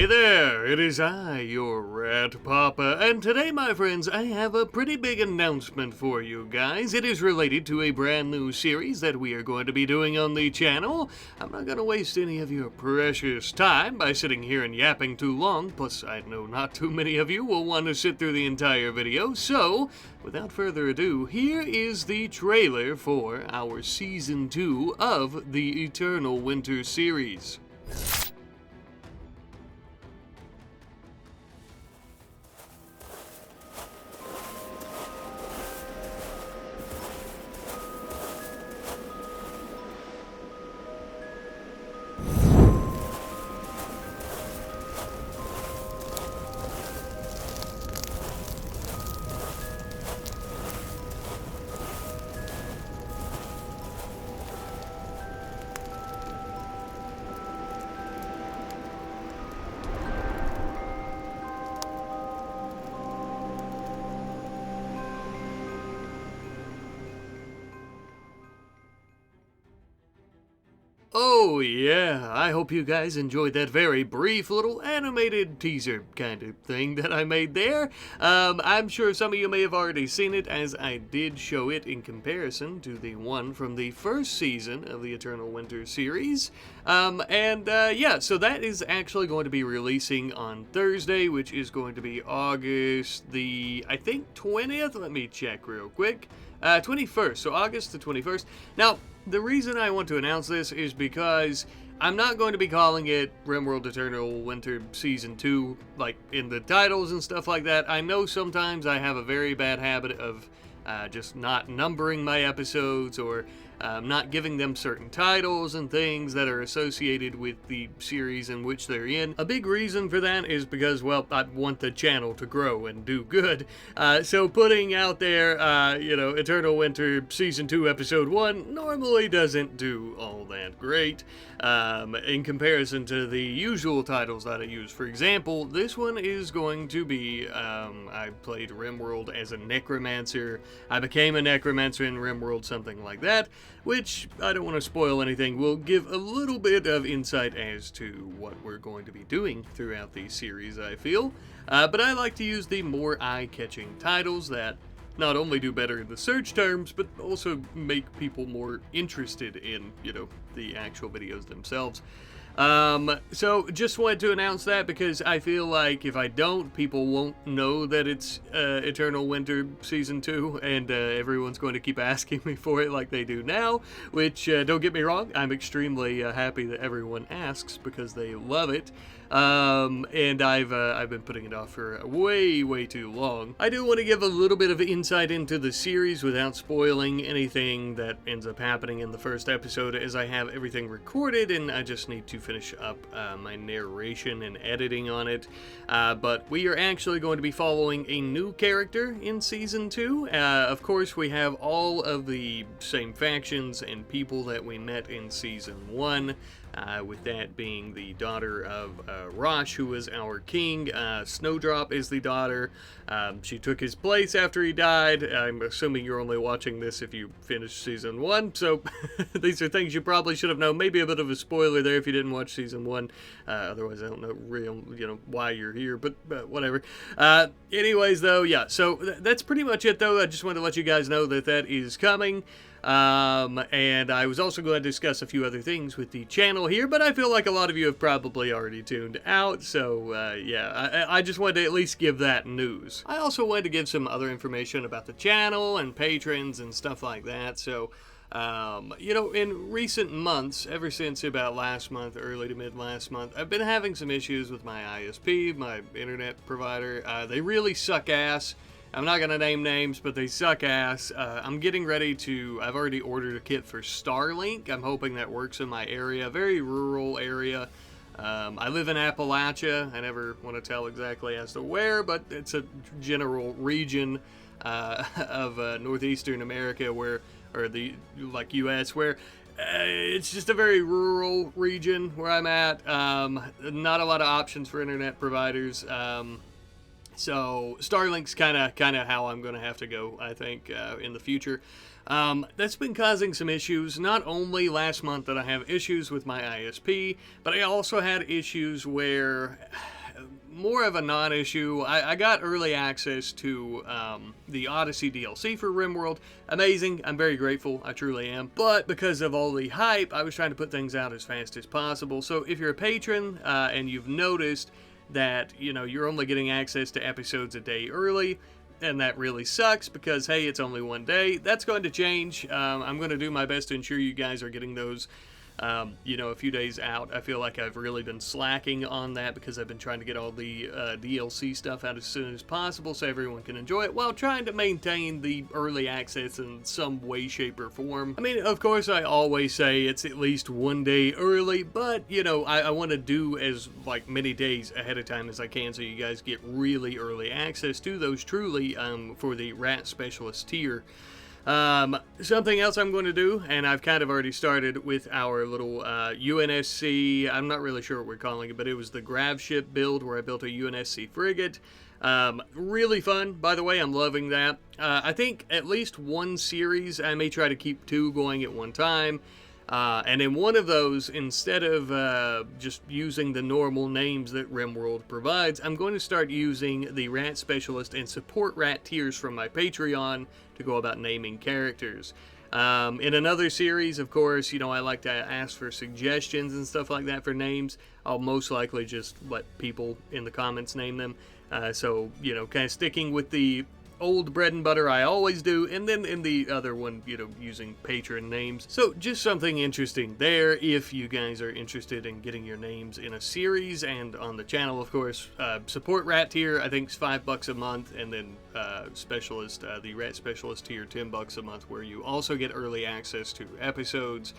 Hey there, it is I, your Rat Papa, and today, my friends, I have a pretty big announcement for you guys. It is related to a brand new series that we are going to be doing on the channel. I'm not going to waste any of your precious time by sitting here and yapping too long, plus I know not too many of you will want to sit through the entire video, so without further ado, here is the trailer for our Season 2 of the Eternal Winter series. Oh yeah, I hope you guys enjoyed that very brief little animated teaser kind of thing that I made there. I'm sure some of you may have already seen it, as I did show it in comparison to the one from the first season of the Eternal Winter series. Yeah, so that is actually going to be releasing on Thursday, which is going to be August the, I think, 20th? Let me check real quick. 21st, so August the 21st. Now, the reason I want to announce this is because I'm not going to be calling it RimWorld Eternal Winter Season 2, like, in the titles and stuff like that. I know sometimes I have a very bad habit of just not numbering my episodes, or not giving them certain titles and things that are associated with the series in which they're in. A big reason for that is because, well, I want the channel to grow and do good. So putting out there, Eternal Winter Season 2 Episode 1 normally doesn't do all that great in comparison to the usual titles that I use. For example, this one is going to be, I played RimWorld as a necromancer. I became a necromancer in RimWorld, something like that, which, I don't want to spoil anything, will give a little bit of insight as to what we're going to be doing throughout the series, I feel. But I like to use the more eye-catching titles that not only do better in the search terms, but also make people more interested in, the actual videos themselves. So just wanted to announce that because I feel like if I don't, people won't know that it's Eternal Winter Season 2, and everyone's going to keep asking me for it like they do now, which, don't get me wrong, I'm extremely happy that everyone asks because they love it. And I've been putting it off for way too long. I do want to give a little bit of insight into the series without spoiling anything that ends up happening in the first episode, as I have everything recorded and I just need to finish up my narration and editing on it. But we are actually going to be following a new character in Season 2. Of course, we have all of the same factions and people that we met in Season 1. With that being the daughter of Rosh, who was our king. Snowdrop is the daughter. She took his place after he died. I'm assuming you're only watching this if you finished Season 1, so these are things you probably should have known. Maybe a bit of a spoiler there if you didn't watch Season 1. Otherwise, I don't know why you're here, but whatever. Anyways, though, yeah, so that's pretty much it, though. I just wanted to let you guys know that that is coming. And I was also going to discuss a few other things with the channel here, but I feel like a lot of you have probably already tuned out, so yeah, I just wanted to at least give that news. I also wanted to give some other information about the channel and patrons and stuff like that. So in recent months, ever since about last month, early to mid last month, I've been having some issues with my ISP, my internet provider. They really suck ass. I'm not going to name names, but they suck ass. I'm getting ready to, I've already ordered a kit for Starlink. I'm hoping that works in my area, very rural area. I live in Appalachia. I never want to tell exactly as to where, but it's a general region of northeastern America or the, U.S., where it's just a very rural region where I'm at. Not a lot of options for internet providers. So Starlink's kind of how I'm going to have to go, I think, in the future. That's been causing some issues. Not only last month that I have issues with my ISP, but I also had issues where, more of a non-issue, I got early access to the Odyssey DLC for RimWorld. Amazing. I'm very grateful. I truly am. But because of all the hype, I was trying to put things out as fast as possible. So if you're a patron and you've noticed that, you know, you're only getting access to episodes a day early, and that really sucks because, hey, it's only one day. That's going to change. I'm going to do my best to ensure you guys are getting those, you know, a few days out. I feel like I've really been slacking on that because I've been trying to get all the DLC stuff out as soon as possible so everyone can enjoy it while trying to maintain the early access in some way, shape, or form. I mean, of course, I always say it's at least one day early, but, you know, I want to do as, like, many days ahead of time as I can so you guys get really early access to those truly for the Rat Specialist tier. Something else I'm going to do, and I've kind of already started with our little UNSC, I'm not really sure what we're calling it, but it was the Grav ship build where I built a UNSC frigate. Really fun, by the way. I'm loving that. I think at least one series, I may try to keep 2 going at one time. And in one of those, instead of just using the normal names that RimWorld provides, I'm going to start using the Rat Specialist and Support Rat tiers from my Patreon to go about naming characters. In another series, of course, you know, I like to ask for suggestions and stuff like that for names. I'll most likely just let people in the comments name them. So, you know, kind of sticking with the old bread and butter I always do, and then in the other one, you know, using patron names. So just something interesting there if you guys are interested in getting your names in a series and on the channel, of course. Support Rat tier, I think, is $5 a month, and then Specialist, the Rat Specialist tier, $10 a month, where you also get early access to episodes.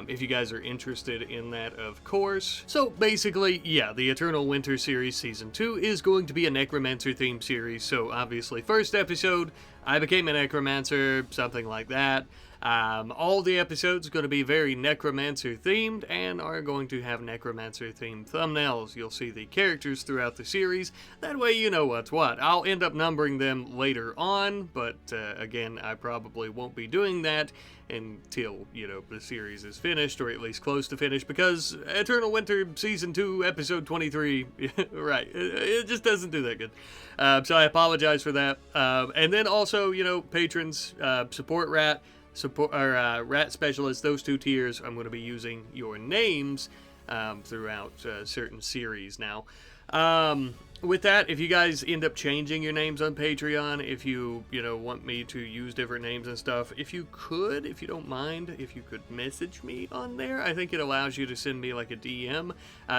If you guys are interested in that, of course. So basically, yeah, the Eternal Winter series Season 2 is going to be a Necromancer themed series. So obviously, first episode, I became a Necromancer, something like that. All the episodes are going to be very Necromancer themed and are going to have Necromancer themed thumbnails. You'll see the characters throughout the series. That way you know what's what. I'll end up numbering them later on, but again, I probably won't be doing that until, you know, the series is finished, or at least close to finished, because Eternal Winter Season 2, Episode 23, right, it just doesn't do that good. So I apologize for that. And then also, you know, patrons, Support Rat, Rat Specialist, those 2 tiers, I'm going to be using your names throughout certain series now. With that, if you guys end up changing your names on Patreon, if you know, want me to use different names and stuff, if you don't mind, if you could message me on there, I think it allows you to send me like a DM.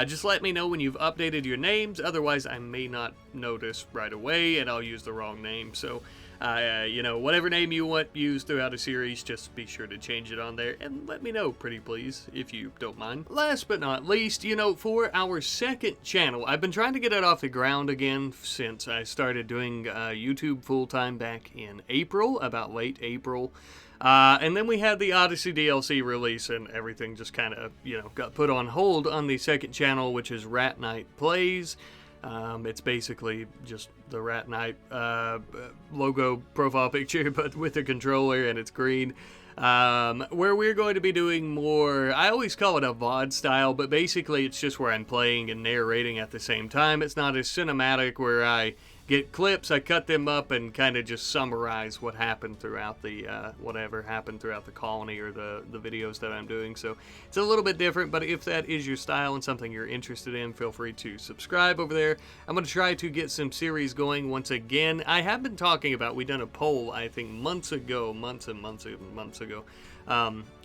Just let me know when you've updated your names, otherwise I may not notice right away and I'll use the wrong name. So, you know, whatever name you want used throughout a series, just be sure to change it on there and let me know, pretty please, if you don't mind. Last but not least, you know, for our second channel, I've been trying to get it off the ground again since I started doing YouTube full-time back in April, about late April. And then we had the Odyssey DLC release and everything just kind of, you know, got put on hold on the second channel, which is Rat Knight Plays. It's basically just the Rat Knight logo profile picture, but with a controller, and it's green. Where we're going to be doing more, I always call it a VOD style, but basically it's just where I'm playing and narrating at the same time. It's not as cinematic where I get clips, I cut them up, and kind of just summarize what happened throughout the, whatever happened throughout the colony or the videos that I'm doing. So it's a little bit different, but if that is your style and something you're interested in, feel free to subscribe over there. I'm going to try to get some series going once again. I have been talking about, we done a poll, I think months ago, months and months ago.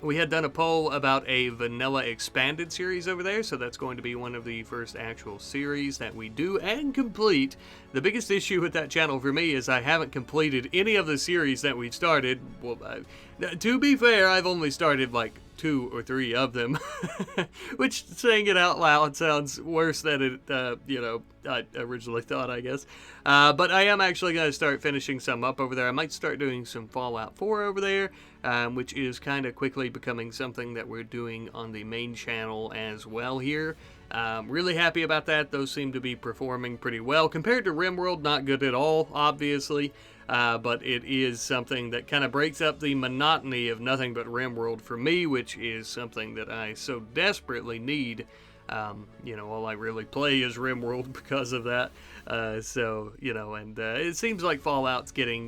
We had done a poll about a vanilla expanded series over there, so that's going to be one of the first actual series that we do and complete. The biggest issue with that channel for me is I haven't completed any of the series that we've started. Well, to be fair, I've only started like 2 or 3 of them, which, saying it out loud, sounds worse than it, you know, I originally thought, I guess. But I am actually going to start finishing some up over there. I might start doing some Fallout 4 over there, which is kind of quickly becoming something that we're doing on the main channel as well here. Really happy about that. Those seem to be performing pretty well. Compared to RimWorld, not good at all, obviously. But it is something that kind of breaks up the monotony of nothing but RimWorld for me, which is something that I so desperately need. All I really play is RimWorld because of that. And it seems like Fallout's getting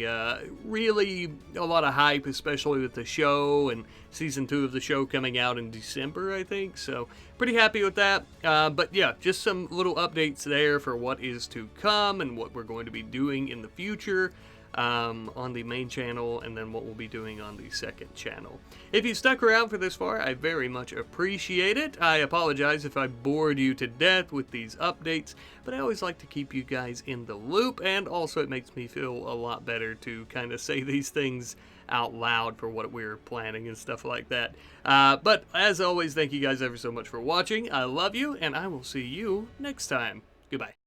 really a lot of hype, especially with the show and season 2 of the show coming out in December, I think. So, pretty happy with that. But yeah, just some little updates there for what is to come and what we're going to be doing in the future. On the main channel, and then what we'll be doing on the second channel. If you stuck around for this far, I very much appreciate it. I apologize if I bored you to death with these updates, but I always like to keep you guys in the loop, and also it makes me feel a lot better to kind of say these things out loud for what we're planning and stuff like that. But as always, thank you guys ever so much for watching. I love you, and I will see you next time. Goodbye.